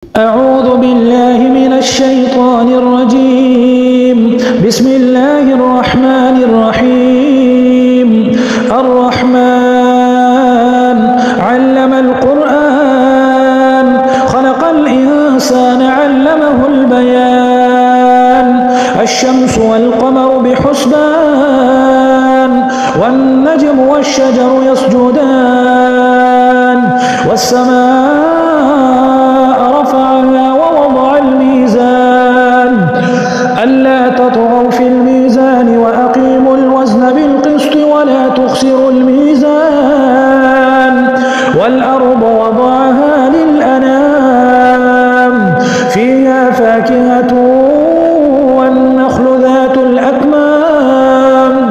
أعوذ بالله من الشيطان الرجيم. بسم الله الرحمن الرحيم. الرحمن علم القرآن خلق الإنسان علمه البيان. الشمس والقمر بحسبان والنجم والشجر يسجدان والسماء رفعها ووضع الميزان ألا تطغوا في الميزان وأقيموا الوزن بالقسط ولا تخسروا الميزان والأرض وضعها للأنام فيها فاكهة والنخل ذات الأكمام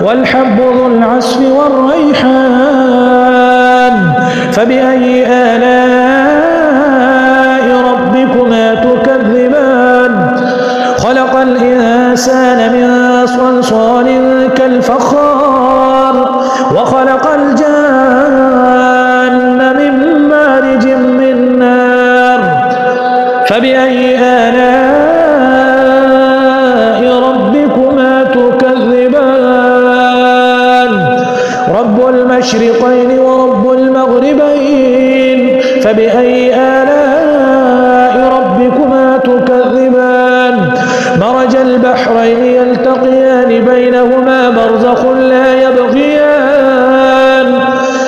والحب ذو العصف والريحان فبأي آلاء ربكما تكذبان. خلق الإنسان من صلصال كالفخار وخلق الجان من مارج من نار فبأي آلاء ربكما تكذبان. رب المشرقين ورب المغربين فبأي آلاء ربكما تكذبان. مرج البحرين يلتقيان بينهما برزخ لا يبغيان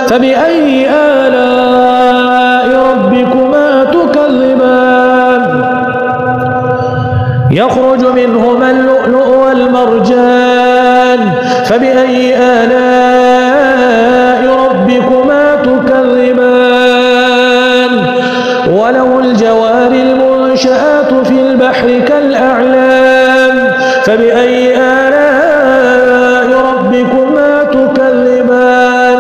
فبأي آلاء ربكما تكذبان. يخرج منهما اللؤلؤ والمرجان فبأي آلاء ربكما تكذبان. وله الجوار المنشآت في البحر كالأعلام فبأي آلاء ربكما تكذبان.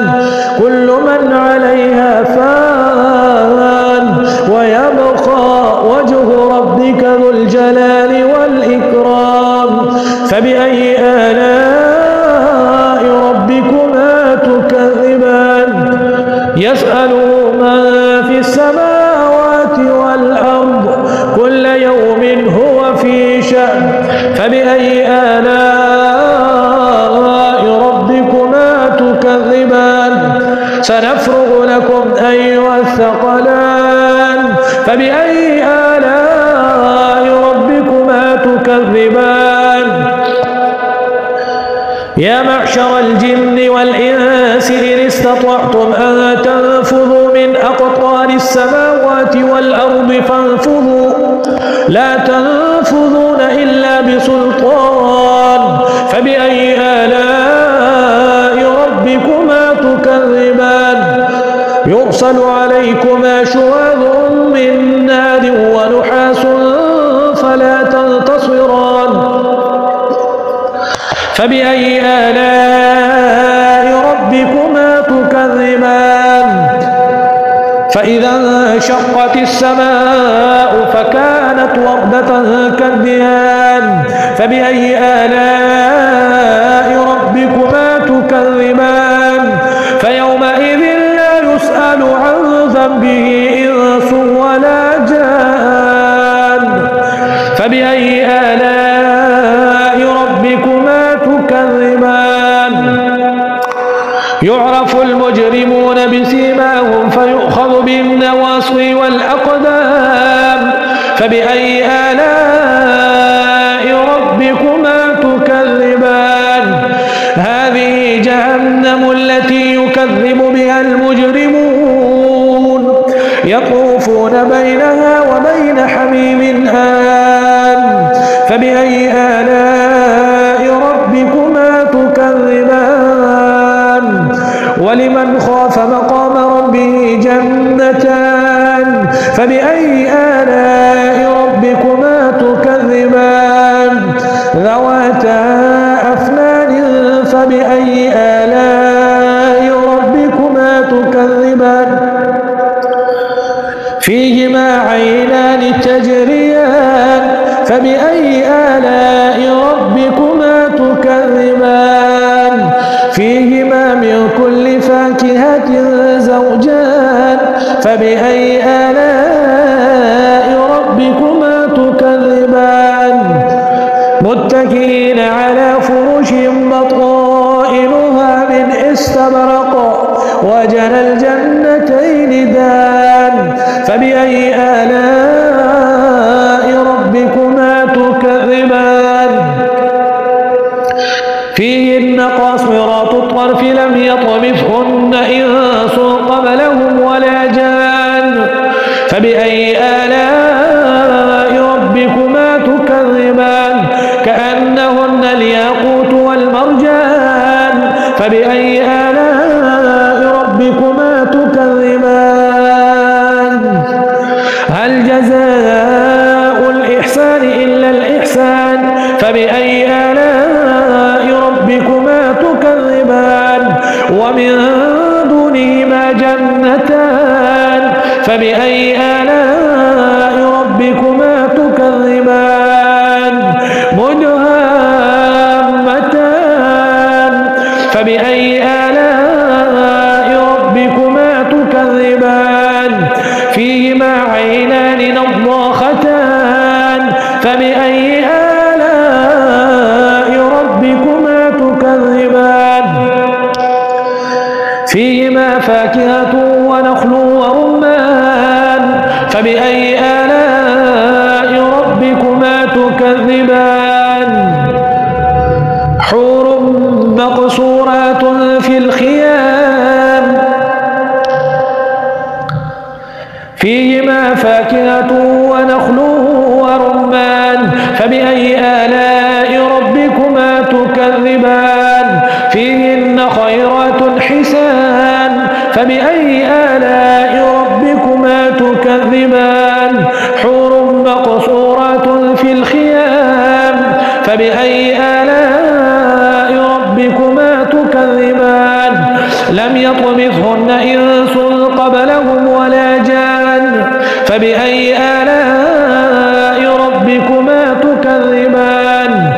كل من عليها فان ويبقى وجه ربك ذو الجلال والإكرام فبأي آلاء ربكما تكذبان. يسأله من في السماوات والأرض كل يوم هو في شأن فبأي آلاء ربكما تكذبان. سنفرغ لكم أيها الثقلان فبأي آلاء ربكما تكذبان. يا معشر الجن والإنس إن استطعتم أن تنفذوا من أقطار السماوات والأرض فانفذوا لا تنفذون إلا بسلطان فبأي آلاء ربكما تكذبان. يرسل عليكما شواظ من نار ونحاس فلا تنتصران فبأي آلاء ربكما تكذبان. فإذا انشقت السماء فكانت وردة كالدهان فبأي آلاء ربكما تكذبان. فيومئذ لا يسأل عن ذنبه إنس ولا جان فبأي آلاء ربكما تكذبان. يعرف المجرمون بسيماهم فيؤخذ بالنواصي والأقدام فبأي آلاء ربكما تكذبان. هذه جهنم التي يكذب بها المجرمون يطوفون بينها وبين حميم آن فبأي آلاء ربكما تكذبان. ولمن خاف مقام ربه جنتان فبأي آلاء ربكما تكذبان. ذواتا أفنان فبأي آلاء ربكما تكذبان. فيهما عينان تجريان فبأي آلاء ربكما تكذبان. فيهما من كل فاكهة زوجان فبأي آلاء متكئين على فرش بطائنها من استبرق وجنى الجنتين دان فبأي آلاء ربكما تكذبان فيهن قاصرات الطرف لم يطمثهن إنس قبلهم ولا جان فبأي آلاء ربكما تكذبان كأنهن الياقوت والمرجان فبأي آلاء ربكما تكذبان هل جزاء الإحسان إلا الإحسان فبأي آلاء ربكما تكذبان ومن دونهما جنتان فبأي آلاء ربكما تكذبان مدهامتان فبأي آلاء ربكما تكذبان فيهما عينان نضاختان فبأي آلاء ربكما تكذبان فيهما فاكهة ونخل ورمان فبأي آلاء ربكما تكذبان حور مقصورات في الخيام فيهما فاكهة ونخل ورمان فبأي آلاء ربكما تكذبان فيهن خيرات حسان فبأي آلاء ربكما تكذبان حور مقصورات في الخيام فبأي آلاء ربكما تكذبان لم يطمثهن إنس قبلهم ولا جان فبأي آلاء ربكما تكذبان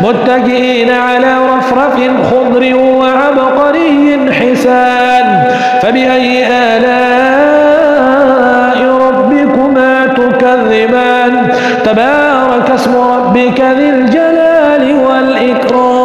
متكئين على رفرف خضر وعبقري حسان فبأي آلاء ربكما تكذبان تبارك اسم ربك ذي الجلال والإكرام